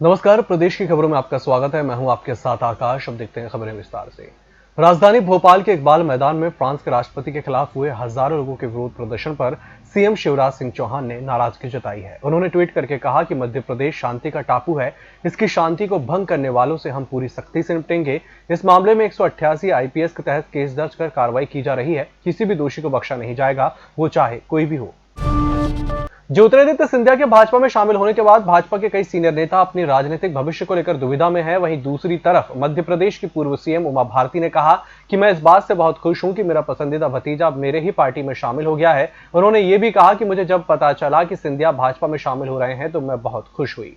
नमस्कार, प्रदेश की खबरों में आपका स्वागत है। मैं हूं आपके साथ आकाश। अब देखते हैं खबरें विस्तार से। राजधानी भोपाल के इकबाल मैदान में फ्रांस के राष्ट्रपति के खिलाफ हुए हजारों लोगों के विरोध प्रदर्शन पर सीएम शिवराज सिंह चौहान ने नाराजगी जताई है। उन्होंने ट्वीट करके कहा कि मध्य प्रदेश शांति का टापू है, इसकी शांति को भंग करने वालों से हम पूरी सख्ती से निपटेंगे। इस मामले में 188 आईपीएस के तहत केस दर्ज कर कार्रवाई की जा रही है। किसी भी दोषी को बख्शा नहीं जाएगा, वो चाहे कोई भी हो। ज्योतिरादित्य सिंधिया के भाजपा में शामिल होने के बाद भाजपा के कई सीनियर नेता अपनी राजनीतिक भविष्य को लेकर दुविधा में हैं। वहीं दूसरी तरफ मध्य प्रदेश की पूर्व सीएम उमा भारती ने कहा कि मैं इस बात से बहुत खुश हूं कि मेरा पसंदीदा भतीजा अब मेरे ही पार्टी में शामिल हो गया है। उन्होंने ये भी कहा कि मुझे जब पता चला कि सिंधिया भाजपा में शामिल हो रहे हैं तो मैं बहुत खुश हुई।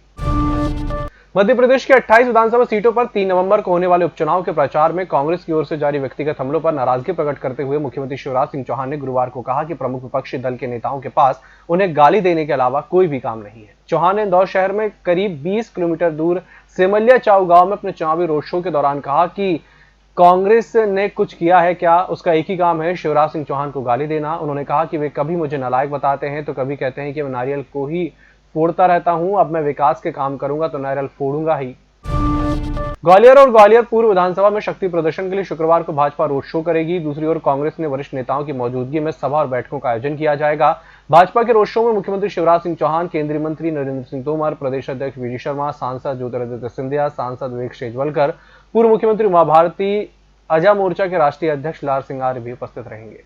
मध्य प्रदेश के 28 विधानसभा सीटों पर 3 नवंबर को होने वाले उपचुनाव के प्रचार में कांग्रेस की ओर से जारी व्यक्तिगत हमलों पर नाराजगी प्रकट करते हुए मुख्यमंत्री शिवराज सिंह चौहान ने गुरुवार को कहा कि प्रमुख विपक्षी दल के नेताओं के पास उन्हें गाली देने के अलावा कोई भी काम नहीं है। चौहान ने इंदौर शहर में करीब 20 किलोमीटर दूर सेमलिया चाऊ गांव में अपने चुनावी रोड शो के दौरान कहा कि कांग्रेस ने कुछ किया है क्या, उसका एक ही काम है, शिवराज सिंह चौहान को गाली देना। उन्होंने कहा कि वे कभी मुझे नालायक बताते हैं तो कभी कहते हैं कि मैं नारियल को ही फोड़ता रहता हूं। अब मैं विकास के काम करूंगा तो नारियल फोड़ूंगा ही। ग्वालियर और ग्वालियर पूर्व विधानसभा में शक्ति प्रदर्शन के लिए शुक्रवार को भाजपा रोड शो करेगी। दूसरी ओर कांग्रेस ने वरिष्ठ नेताओं की मौजूदगी में सभा और बैठकों का आयोजन किया जाएगा। भाजपा के रोड शो में मुख्यमंत्री शिवराज सिंह चौहान, केंद्रीय मंत्री नरेंद्र सिंह तोमर, प्रदेश अध्यक्ष वी डी शर्मा, सांसद ज्योतिरादित्य सिंधिया, सांसद विवेक शेजवलकर, पूर्व मुख्यमंत्री उमा भारती, अजा मोर्चा के राष्ट्रीय अध्यक्ष लाल सिंह आर्य भी उपस्थित रहेंगे।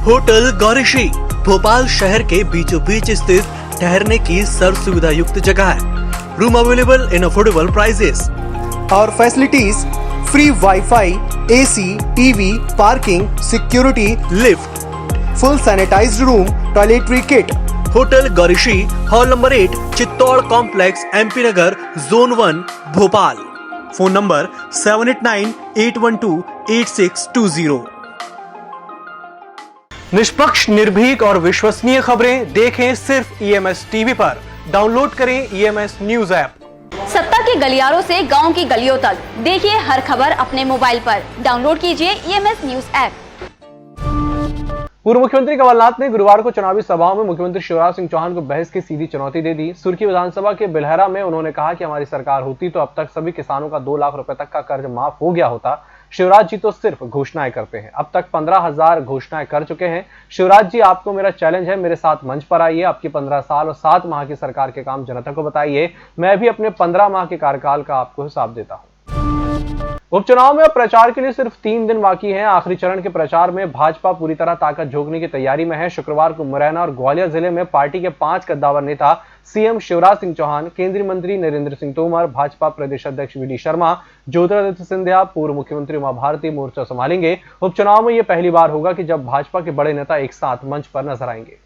होटल गौरीश्री भोपाल शहर के बीचों बीच स्थित ठहरने की सर्व सुविधा युक्त जगह है। Room available in affordable prices और facilities free wifi, AC, TV, parking, security, lift, full sanitised room, toiletry kit. Hotel Gaurishri, hall number 8, Chittor complex, MP Nagar, zone 1, Bhopal. Phone number 7898128620। निष्पक्ष, निर्भीक और विश्वसनीय खबरें देखें सिर्फ ईएमएस टीवी पर। डाउनलोड करें ईएमएस न्यूज ऐप। सत्ता के गलियारों से गांव की गलियों तक देखिए हर खबर अपने मोबाइल पर। डाउनलोड कीजिए ईएमएस न्यूज ऐप। पूर्व मुख्यमंत्री कमलनाथ ने गुरुवार को चुनावी सभाओं में मुख्यमंत्री शिवराज सिंह चौहान को बहस की सीधी चुनौती दे दी। सुर्खी विधानसभा के बिलहरा में उन्होंने कहा कि हमारी सरकार होती तो अब तक सभी किसानों का 2 लाख रुपए तक का कर्ज माफ हो गया होता। शिवराज जी तो सिर्फ घोषणाएं करते हैं, अब तक 15,000 घोषणाएं कर चुके हैं। शिवराज जी, आपको मेरा चैलेंज है, मेरे साथ मंच पर आइए, आपकी 15 साल और 7 माह की सरकार के काम जनता को बताइए। मैं भी अपने 15 माह के कार्यकाल का आपको हिसाब देता हूं। उपचुनाव में अब प्रचार के लिए सिर्फ 3 दिन बाकी हैं। आखिरी चरण के प्रचार में भाजपा पूरी तरह ताकत झोंकने की तैयारी में है। शुक्रवार को मुरैना और ग्वालियर जिले में पार्टी के 5 कद्दावर नेता सीएम शिवराज सिंह चौहान, केंद्रीय मंत्री नरेंद्र सिंह तोमर, भाजपा प्रदेश अध्यक्ष वी डी शर्मा, ज्योतिरादित्य सिंधिया, पूर्व मुख्यमंत्री उमा भारती मोर्चा संभालेंगे। उपचुनाव में यह पहली बार होगा कि जब भाजपा के बड़े नेता एक साथ मंच पर नजर आएंगे।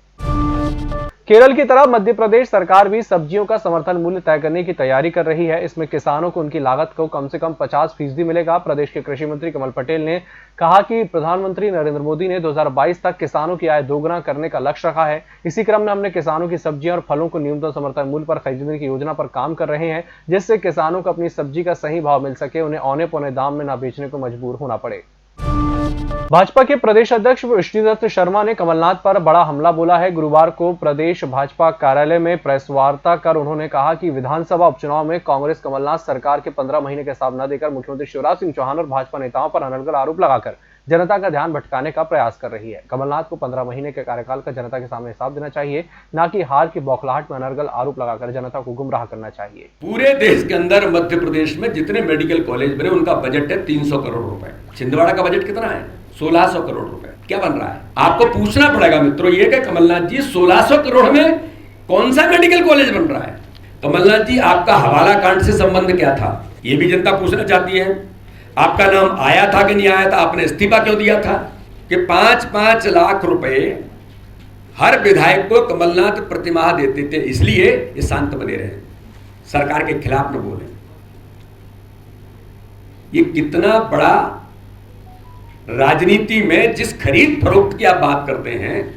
केरल की तरह मध्य प्रदेश सरकार भी सब्जियों का समर्थन मूल्य तय करने की तैयारी कर रही है। इसमें किसानों को उनकी लागत को कम से कम 50% मिलेगा। प्रदेश के कृषि मंत्री कमल पटेल ने कहा कि प्रधानमंत्री नरेंद्र मोदी ने 2022 तक किसानों की आय दोगुना करने का लक्ष्य रखा है। इसी क्रम में हमने किसानों की सब्जियां और फलों को न्यूनतम समर्थन मूल्य पर खरीदने की योजना पर काम कर रहे हैं, जिससे किसानों को अपनी सब्जी का सही भाव मिल सके, उन्हें औने पौने दाम में न बेचने को मजबूर होना पड़े। भाजपा के प्रदेश अध्यक्ष विष्णुदत्त शर्मा ने कमलनाथ पर बड़ा हमला बोला है। गुरुवार को प्रदेश भाजपा कार्यालय में प्रेस वार्ता कर उन्होंने कहा कि विधानसभा उपचुनाव में कांग्रेस कमलनाथ सरकार के 15 महीने के हिसाब न देकर मुख्यमंत्री शिवराज सिंह चौहान और भाजपा नेताओं पर अनर्गल आरोप लगाकर जनता का ध्यान भटकाने का प्रयास कर रही है। कमलनाथ को 15 महीने के कार्यकाल का जनता के सामने हिसाब देना चाहिए, न कि हार की बौखलाहट में अनर्गल आरोप लगाकर जनता को गुमराह करना चाहिए। पूरे देश के अंदर मध्य प्रदेश में जितने मेडिकल कॉलेज बने उनका बजट है 300 करोड़ रुपए। छिंदवाड़ा का बजट कितना है? 1600 करोड़ रुपए। क्या बन रहा है? आपको पूछना पड़ेगा मित्रों ये कि कमलनाथ जी 1600 करोड़ में कौन सा मेडिकल कॉलेज बन रहा है? कमलनाथ जी, आपका हवाला कांड से संबंध क्या था? ये भी जनता पूछना चाहती है। आपका नाम आया था कि नहीं आया था? आपने इस्तीफा क्यों दिया था कि 5-5 लाख रुपए हर विधायक को कमलनाथ प्रतिमाह देते थे, इसलिए ये शांत बने रहे, सरकार के खिलाफ न बोले। ये कितना बड़ा राजनीति में जिस खरीद फरोख्त की आप बात करते हैं,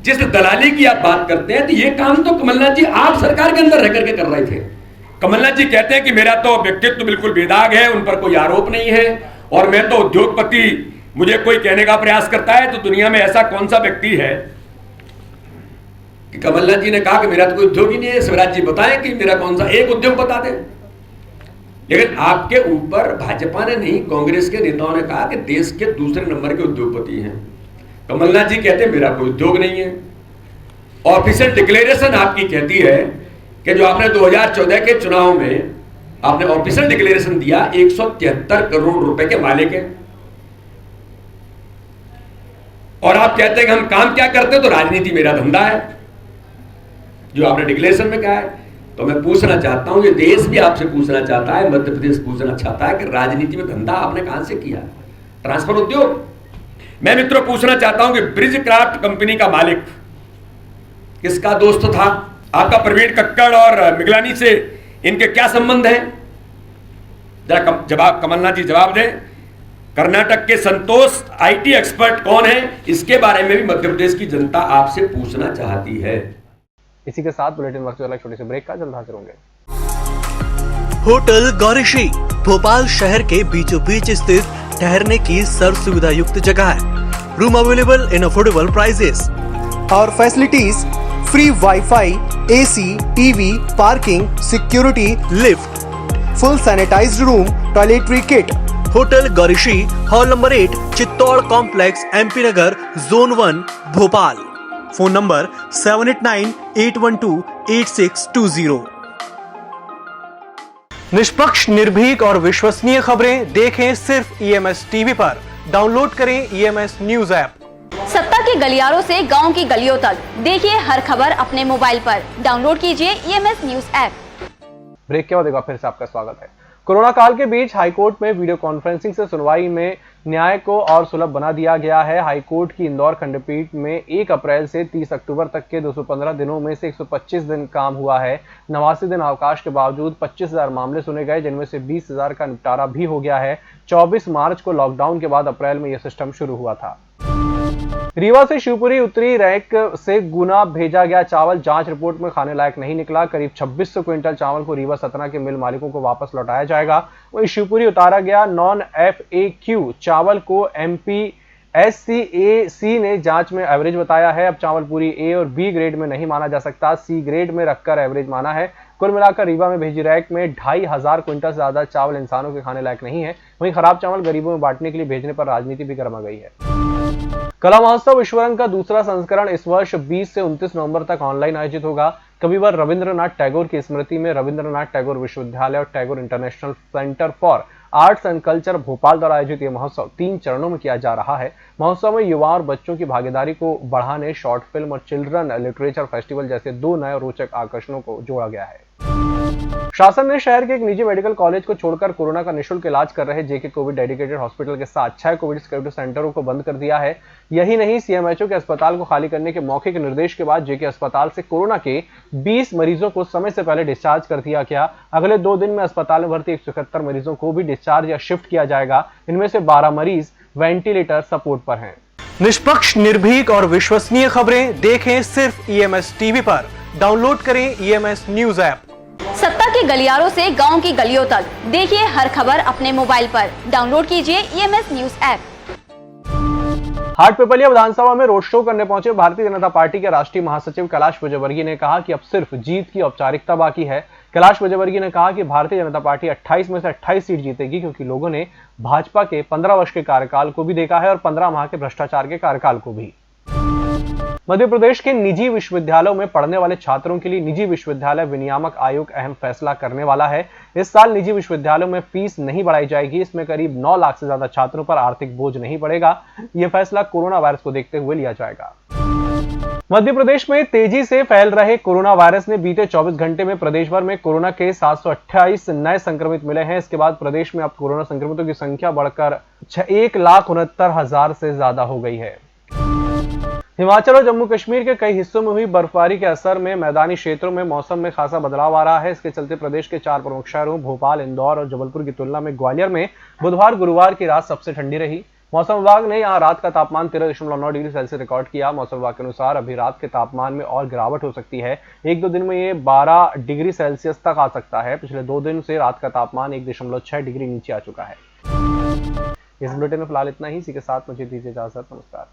जिस दलाली की आप बात करते हैं, तो ये काम तो कमलनाथ जी आप सरकार के अंदर रह करके कर रहे थे। कमलनाथ जी कहते हैं कि मेरा तो व्यक्तित्व बिल्कुल बेदाग है, उन पर कोई आरोप नहीं है और मैं तो उद्योगपति, मुझे कोई कहने का प्रयास करता है तो दुनिया में ऐसा कौन सा व्यक्ति है कि कमलनाथ जी ने कहा कि मेरा तो कोई उद्योग ही नहीं है, शिवराज जी बताएं कि मेरा कौन सा एक उद्योग बता दें। लेकिन आपके ऊपर भाजपा ने नहीं, कांग्रेस के नेताओं ने कहा कि देश के दूसरे नंबर के उद्योगपति हैं। कमलनाथ जी कहते हैं मेरा कोई उद्योग नहीं है। ऑफिशियल डिक्लेरेशन आपकी कहती है कि जो आपने 2014 के चुनाव में आपने ऑफिशियल डिक्लेरेशन दिया 173 करोड़ रुपए के मालिक हैं, और आप कहते हैं कि हम काम क्या करते हैं, तो राजनीति मेरा धंधा है, जो आपने डिक्लेरेशन में कहा है। तो मैं पूछना चाहता हूं, ये देश भी आपसे पूछना चाहता है, मध्य प्रदेश पूछना चाहता है कि राजनीति में धंधा आपने कहां से किया? ट्रांसफर उद्योग। मैं मित्रों पूछना चाहता हूं कि ब्रिज क्राफ्ट कंपनी का मालिक किसका दोस्त था? आपका प्रवीण कक्कड़ और मिगलानी से इनके क्या संबंध है? जरा जवाब कमलनाथ जी जवाब दें। कर्नाटक के संतोष आईटी एक्सपर्ट कौन है, इसके बारे में भी मध्य प्रदेश की जनता आपसे पूछना चाहती है। इसी के साथ बुलेटिन वक्त वाला छोटे से ब्रेक का जल्द हाजिर होंगे। होटल गौरीशी भोपाल शहर के बीचों बीच स्थित ठहरने की सर्व सुविधा युक्त जगह है। Room available in affordable prices और facilities free wifi, AC, TV, parking, security, lift, full sanitised room, toiletry kit. Hotel Gaurishi, hall number 8, Chittor complex, MP Nagar, zone 1, Bhopal. Phone number 7898128620। निष्पक्ष, निर्भीक और विश्वसनीय खबरें देखें सिर्फ ईएमएस टीवी पर। डाउनलोड करें ईएमएस न्यूज ऐप। सत्ता के गलियारों से गांव की गलियों तक, देखिए हर खबर अपने मोबाइल पर। डाउनलोड कीजिए ईएमएस न्यूज ऐप। ब्रेक के बाद एक बार फिर से आपका स्वागत है। कोरोना काल के बीच हाईकोर्ट में वीडियो कॉन्फ्रेंसिंग से सुनवाई में न्याय को और सुलभ बना दिया गया है। हाईकोर्ट की इंदौर खंडपीठ में 1 अप्रैल से 30 अक्टूबर तक के 215 दिनों में से 125 दिन काम हुआ है। 89 दिन अवकाश के बावजूद 25,000 मामले सुने गए, जिनमें से 20,000 का निपटारा भी हो गया है। 24 मार्च को लॉकडाउन के बाद अप्रैल में यह सिस्टम शुरू हुआ था। रीवा से शिवपुरी उत्तरी रैक से गुना भेजा गया चावल जांच रिपोर्ट में खाने लायक नहीं निकला। करीब 2600 क्विंटल चावल को रीवा सतना के मिल मालिकों को वापस लौटाया जाएगा। वहीं शिवपुरी उतारा गया नॉन FAQ चावल को MPSCAC ने जांच में एवरेज बताया है। अब चावल पूरी A और B ग्रेड में नहीं माना जा सकता, C ग्रेड में रखकर एवरेज माना है। कुल मिलाकर रीवा में भेजी रैक में 2500 क्विंटल से ज्यादा चावल इंसानों के खाने लायक नहीं है। वहीं खराब चावल गरीबों में बांटने के लिए भेजने पर राजनीति भी गरमा गई है। कला महोत्सव विश्वरंग का दूसरा संस्करण इस वर्ष 20 से 29 नवंबर तक ऑनलाइन आयोजित होगा। कविवर रविंद्रनाथ टैगोर की स्मृति में रविंद्रनाथ टैगोर विश्वविद्यालय और Tagore international centre for arts and culture Bhopal द्वारा आयोजित यह महोत्सव 3 चरणों में किया जा रहा है। महोत्सव में युवा और बच्चों की भागीदारी को बढ़ाने शॉर्ट फिल्म और चिल्ड्रन लिटरेचर फेस्टिवल जैसे 2 नए रोचक आकर्षणों को जोड़ा गया है। शासन ने शहर के एक निजी मेडिकल कॉलेज को छोड़कर कोरोना का निःशुल्क इलाज कर रहे जेके कोविड डेडिकेटेड हॉस्पिटल के साथ 6 कोविड सिक्योरिटी सेंटरों को बंद कर दिया है। यही नहीं, CMHO के अस्पताल को खाली करने के मौखिक निर्देश के बाद जेके अस्पताल से कोरोना के 20 मरीजों को समय से पहले डिस्चार्ज कर दिया गया। अगले 2 दिन में अस्पताल में भर्ती 171 मरीजों को भी डिस्चार्ज या शिफ्ट किया जाएगा। इनमें से 12 मरीज वेंटिलेटर सपोर्ट पर हैं। निष्पक्ष, निर्भीक और विश्वसनीय खबरें देखें सिर्फ ईएमएस टीवी पर। डाउनलोड करें ईएमएस न्यूज ऐप। सत्ता के गलियारों से गांव की गलियों तक, देखिए हर खबर अपने मोबाइल पर। डाउनलोड कीजिए ईएमएस न्यूज ऐप। हाटपिपलिया विधानसभा में रोड शो करने पहुंचे भारतीय जनता पार्टी के राष्ट्रीय महासचिव कैलाश विजयवर्गीय ने कहा कि अब सिर्फ जीत की औपचारिकता बाकी है। कैलाश विजयवर्गीय ने कहा कि भारतीय जनता पार्टी 28 में से 28 सीट जीतेगी, क्योंकि लोगों ने भाजपा के 15 वर्ष के कार्यकाल को भी देखा है और 15 माह के भ्रष्टाचार के कार्यकाल को भी। मध्य प्रदेश के निजी विश्वविद्यालयों में पढ़ने वाले छात्रों के लिए निजी विश्वविद्यालय विनियामक आयोग अहम फैसला करने वाला है। इस साल निजी विश्वविद्यालयों में फीस नहीं बढ़ाई जाएगी। इसमें करीब 9 लाख से ज्यादा छात्रों पर आर्थिक बोझ नहीं पड़ेगा। यह फैसला कोरोना वायरस को देखते हुए लिया जाएगा। मध्य प्रदेश में तेजी से फैल रहे कोरोना वायरस ने बीते 24 घंटे में प्रदेश भर में कोरोना के 728 नए संक्रमित मिले हैं। इसके बाद प्रदेश में अब कोरोना संक्रमितों की संख्या बढ़कर 1,69,000 से ज्यादा हो गई है। हिमाचल और जम्मू कश्मीर के कई हिस्सों में हुई बर्फबारी के असर में मैदानी क्षेत्रों में मौसम में खासा बदलाव आ रहा है। इसके चलते प्रदेश के 4 प्रमुख शहरों भोपाल, इंदौर और जबलपुर की तुलना में ग्वालियर में बुधवार गुरुवार की रात सबसे ठंडी रही। मौसम विभाग ने यहां रात का तापमान 13.9 डिग्री सेल्सियस रिकॉर्ड किया। मौसम विभाग के अनुसार अभी रात के तापमान में और गिरावट हो सकती है। 1-2 दिन में ये 12 डिग्री सेल्सियस तक आ सकता है। पिछले 2 दिन से रात का तापमान 1.6 डिग्री नीचे आ चुका है। इस बुलेटिन में फिलहाल इतना ही। इसी के साथ मुझे दीजिए इजाजत। नमस्कार।